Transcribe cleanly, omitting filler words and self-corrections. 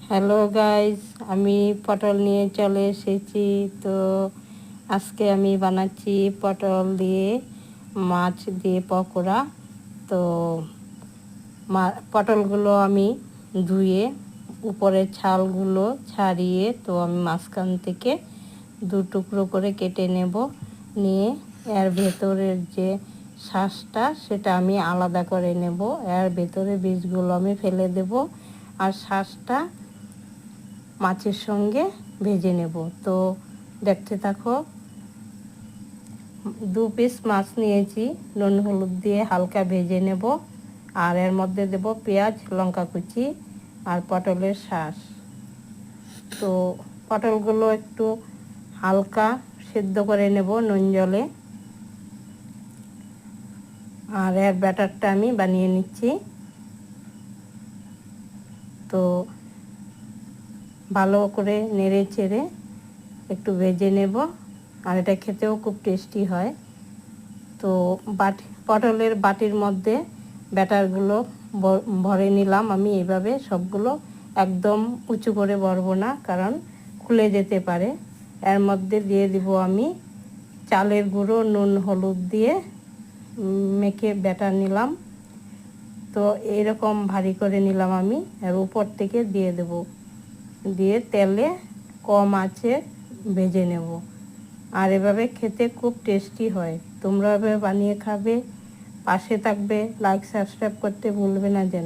Hello guys, আমি পটল নিয়ে চলে এসেছি। তো আজকে আমি বানাচ্ছি পটল দিয়ে মাছ দিয়ে পকোড়া। তো পটলগুলো আমি ধুয়ে উপরের ছালগুলো ছাড়িয়ে তো আমি মাঝখান থেকে দু টুকরো করে কেটে নেব। নিয়ে এর ভেতরের যে শ্বাসটা সেটা আমি আলাদা করে নেব। এর ভেতরে বীজগুলো আমি ফেলে দেব আর শ্বাসটা মাছের সঙ্গে ভেজে নেব। তো দেখতে থাকো। 2 পিস মাছ নিয়েছি, নুন হলুদ দিয়ে হালকা ভেজে নেব। আর এর মধ্যে দেব পেঁয়াজ, লঙ্কা কুচি আর পটলের শাঁস। তো পটলগুলো একটু হালকা সেদ্ধ করে নেব নুন জলে। আর এর ব্যাটারটা আমি বানিয়ে নিচ্ছি। তো ভালো করে নেড়ে চেড়ে একটু ভেজে নেব। আর এটা খেতেও খুব টেস্টি হয়। তো পটলের বাটির মধ্যে ব্যাটারগুলো ভরে নিলাম আমি এইভাবে সবগুলো। একদম উঁচু করে ভরবো না, কারণ খুলে যেতে পারে। এর মধ্যে দিয়ে দিব আমি চালের গুঁড়ো, নুন হলুদ দিয়ে মেখে ব্যাটার নিলাম। তো এরকম ভারী করে নিলাম আমি। আর উপর থেকে দিয়ে দেব, দিয়ে তেলে কম আঁচে ভেজে নেব। আর এভাবে খেতে খুব টেস্টি হয়। তোমরা এভাবে বানিয়ে খাবে, পাশে থাকবে, লাইক সাবস্ক্রাইব করতে ভুলবে না যেন।